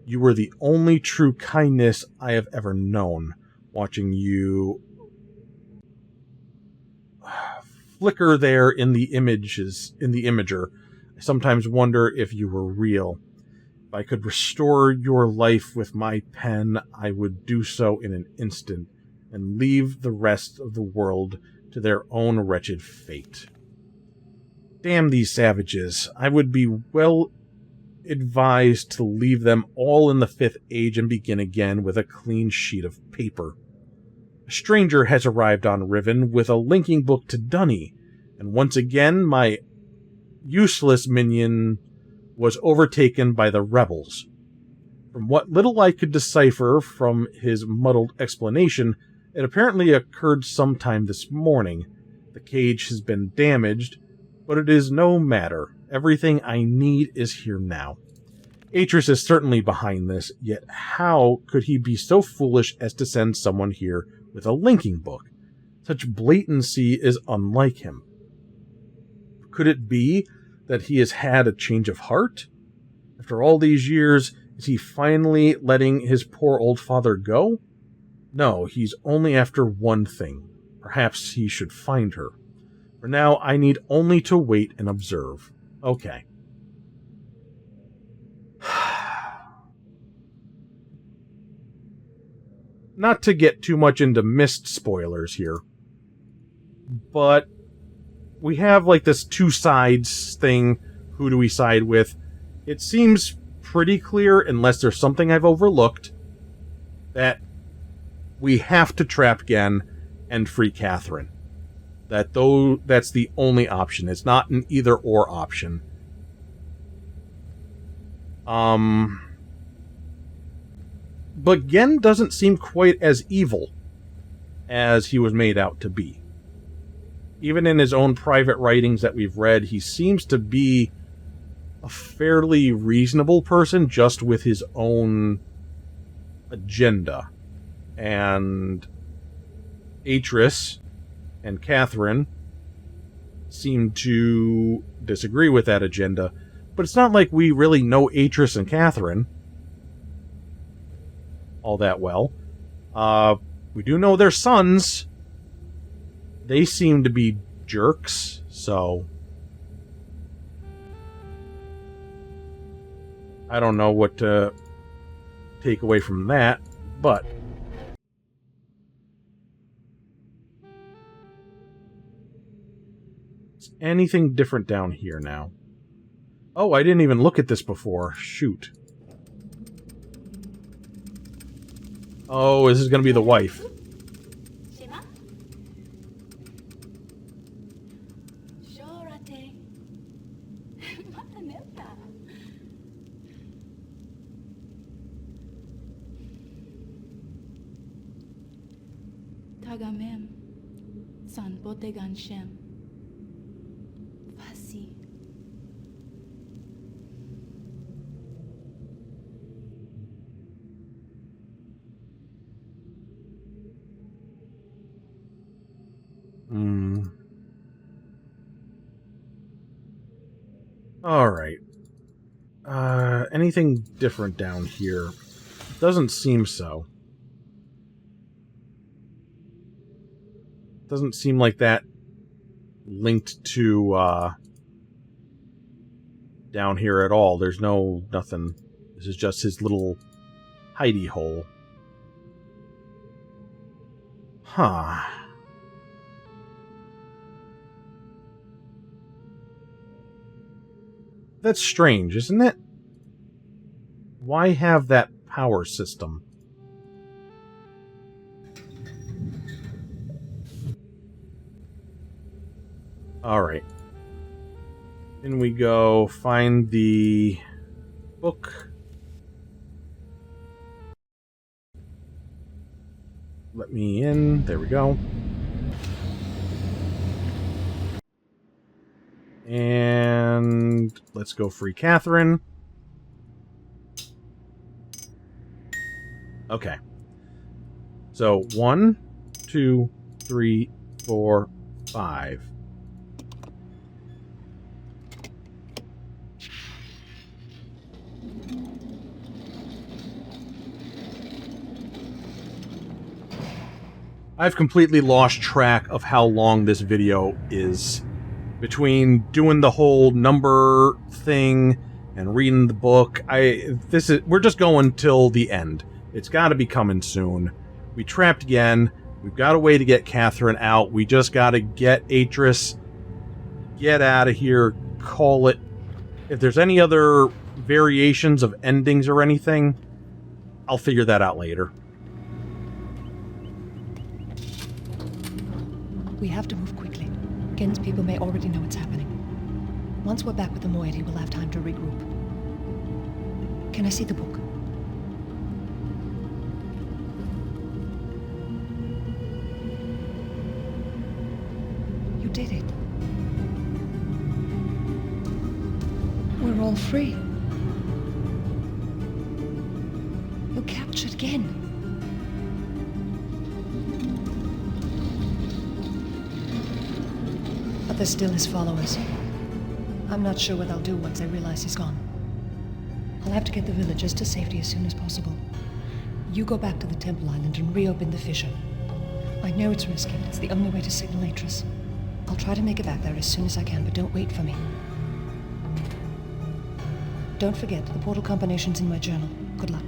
You were the only true kindness I have ever known. Watching you flicker there in the imager, I sometimes wonder if you were real. If I could restore your life with my pen, I would do so in an instant, and leave the rest of the world to their own wretched fate. Damn these savages. I would be well advised to leave them all in the 5th Age and begin again with a clean sheet of paper. A stranger has arrived on Riven with a linking book to Dunny, and once again my useless minion was overtaken by the rebels. From what little I could decipher from his muddled explanation, it apparently occurred sometime this morning. The cage has been damaged, but it is no matter. Everything I need is here now. Atris is certainly behind this, yet how could he be so foolish as to send someone here with a linking book? Such blatancy is unlike him. Could it be that he has had a change of heart? After all these years, is he finally letting his poor old father go? No, he's only after one thing. Perhaps he should find her. For now, I need only to wait and observe. Okay. Not to get too much into Mist spoilers here, but we have like this 2 sides thing. Who do we side with? It seems pretty clear, unless there's something I've overlooked, that we have to trap Gen and free Catherine. That's the only option. It's not an either-or option. But Gen doesn't seem quite as evil as he was made out to be. Even in his own private writings that we've read, he seems to be a fairly reasonable person, just with his own agenda. And Atris and Catherine seem to disagree with that agenda. But it's not like we really know Atris and Catherine all that well. We do know their sons. They seem to be jerks, so I don't know what to take away from that, but is anything different down here now? Oh, I didn't even look at this before. Shoot. Oh, this is going to be the wife. Tagamem, san botegan shem, fasi. Alright. Anything different down here? Doesn't seem so. Doesn't seem like that linked to, down here at all. There's nothing. This is just his little hidey hole. Huh. That's strange, isn't it? Why have that power system? Alright. In we go. Find the book. Let me in. There we go. And let's go free Catherine. Okay. So 1, 2, 3, 4, 5. I've completely lost track of how long this video is. Between doing the whole number thing and reading the book, we're just going till the end. It's got to be coming soon. We trapped again. We've got a way to get Catherine out. We just got to get Atris, get out of here, call it. If there's any other variations of endings or anything, I'll figure that out later. We have to move quickly. Gen's people may already know what's happening. Once we're back with the moiety, we'll have time to regroup. Can I see the book? You did it. We're all free. You captured Gen. But there's still his followers. I'm not sure what I'll do once I realize he's gone. I'll have to get the villagers to safety as soon as possible. You go back to the Temple Island and reopen the fissure. I know it's risky, but it's the only way to signal Atris. I'll try to make it back there as soon as I can, but don't wait for me. Don't forget, the portal combination's in my journal. Good luck.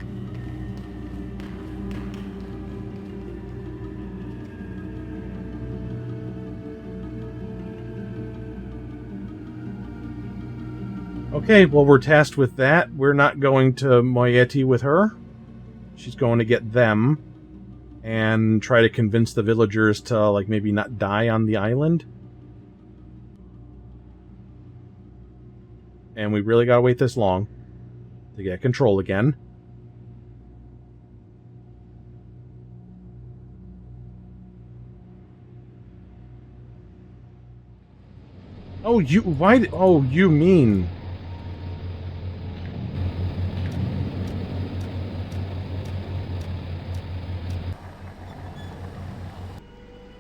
Okay, well, we're tasked with that. We're not going to Moiety with her. She's going to get them and try to convince the villagers to, like, maybe not die on the island. And we really gotta wait this long to get control again. Oh, you mean...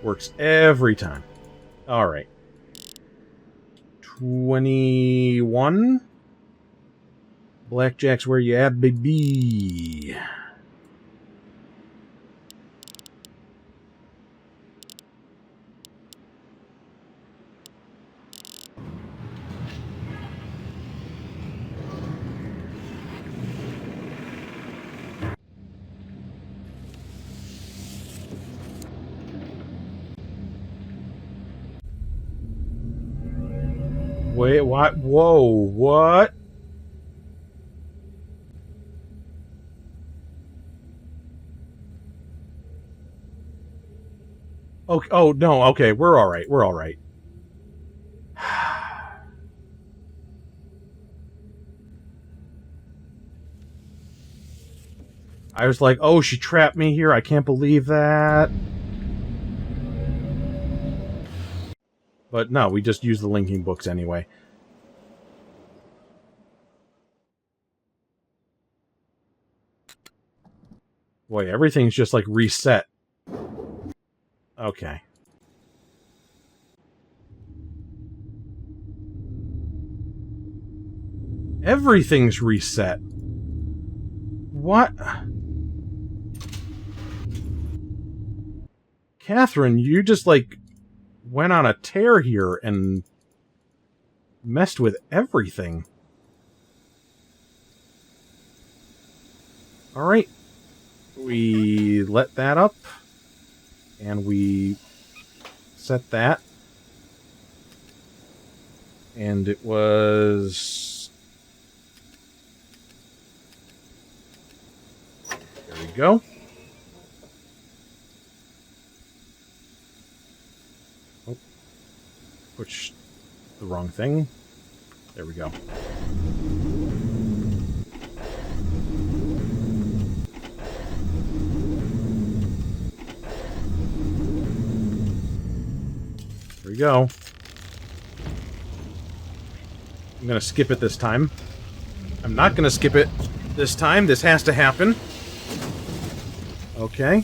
Works every time. Alright. 21? Blackjack's where you at, baby. Wait, what? Whoa, what? Okay, oh, no, okay, we're alright, we're alright. I was like, oh, she trapped me here, I can't believe that. But no, we just use the linking books anyway. Boy, everything's just like reset. Okay. Everything's reset. What? Catherine, you just like went on a tear here and messed with everything. Alright. We let that up. And we set that. And it was... There we go. Oh. Push the wrong thing. There we go. There we go. I'm gonna skip it this time. I'm not gonna skip it this time. This has to happen. Okay.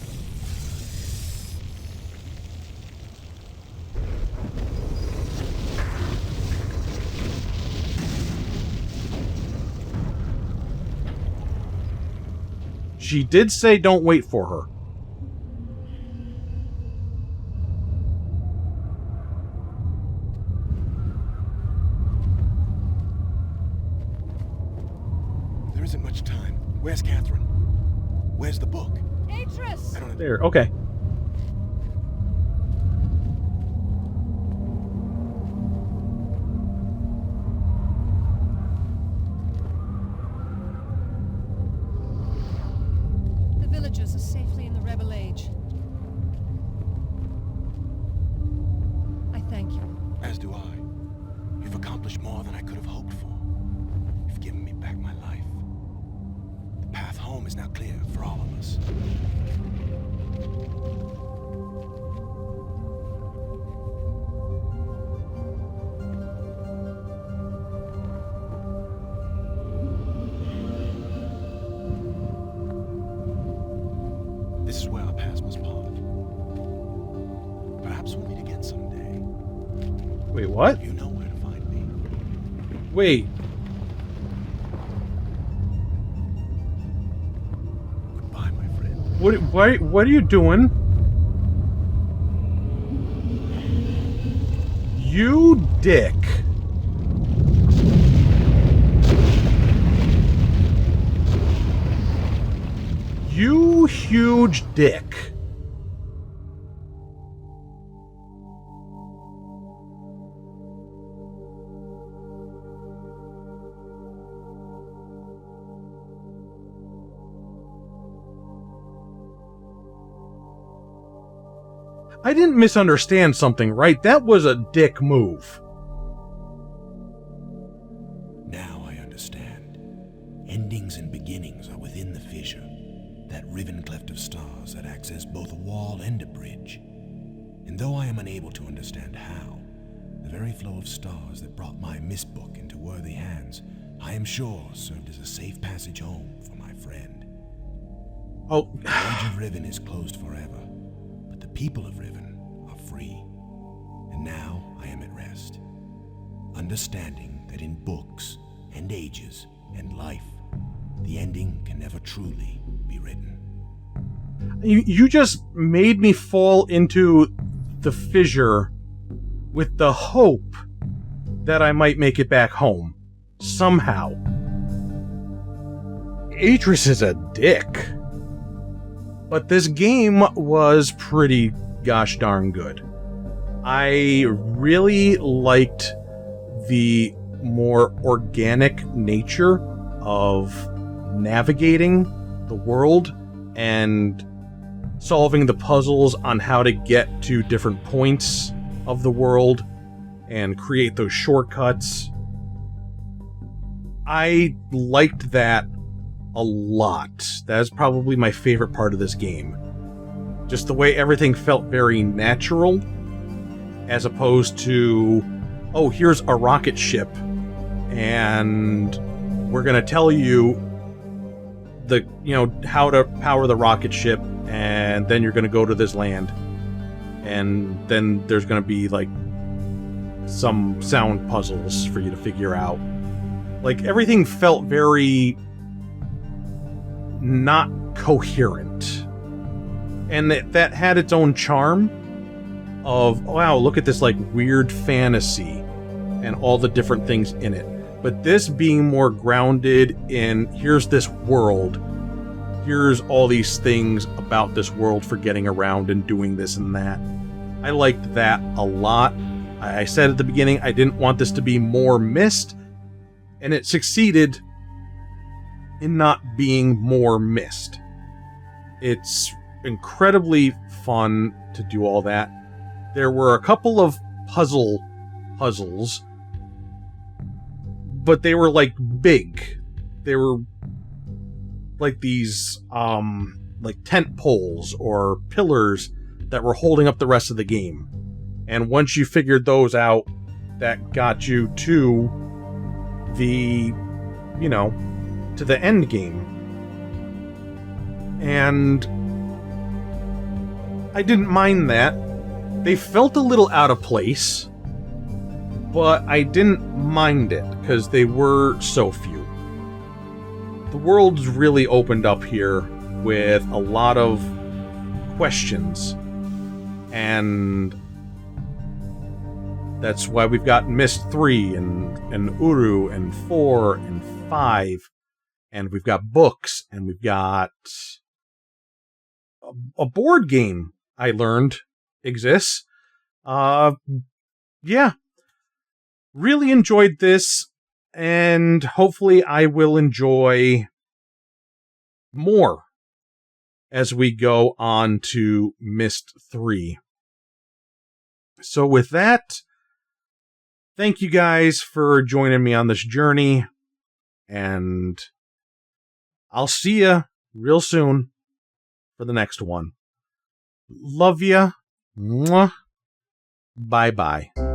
She did say don't wait for her. There isn't much time. Where's Catherine? Where's the book? Atris! I don't... There, okay. The villagers are safely in the Rebel Age. I thank you. As do I. You've accomplished more than I could have hoped for. You've given me back my life. The path home is now clear for all of us. This is where our paths must part. Perhaps we'll meet again someday. Wait, what? You know where to find me. Wait. Goodbye, my friend. What are you doing? You dick. You huge dick. I didn't misunderstand something, right? That was a dick move. Now I understand. Endings and beginnings are within the fissure. That riven cleft of stars that acts as both a wall and a bridge. And though I am unable to understand how, the very flow of stars that brought my mist book into worthy hands, I am sure served as a safe passage home for my friend. Oh, The age of Riven is closed forever, but the people of Riven are free. And now I am at rest, understanding that in books and ages and life, the ending can never truly be written. you just made me fall into the fissure with the hope that I might make it back home. Somehow. Atris is a dick. But this game was pretty gosh darn good. I really liked the more organic nature of navigating the world and solving the puzzles on how to get to different points of the world and create those shortcuts. I liked that a lot. That's probably my favorite part of this game. Just the way everything felt very natural, as opposed to, oh, here's a rocket ship, and we're going to tell you how to power the rocket ship, and then you're going to go to this land, and then there's going to be like some sound puzzles for you to figure out. Like, everything felt very not coherent. And that had its own charm of, wow, look at this like weird fantasy and all the different things in it. But this being more grounded in, here's this world, here's all these things about this world for getting around and doing this and that. I liked that a lot. I said at the beginning, I didn't want this to be more Myst, and it succeeded in not being more Myst. It's incredibly fun to do all that. There were a couple of puzzles, but they were like big. They were like these like tent poles or pillars that were holding up the rest of the game. And once you figured those out, that got you to the, to the end game. And I didn't mind that. They felt a little out of place, but I didn't mind it because they were so few. The world's really opened up here with a lot of questions, and that's why we've got Myst 3 and Uru and 4 and 5, and we've got books, and we've got a board game I learned exists. Yeah. Really enjoyed this, and hopefully I will enjoy more as we go on to Myst 3. So with that, thank you guys for joining me on this journey, and I'll see ya real soon for the next one. Love ya. Mwah. Bye-bye.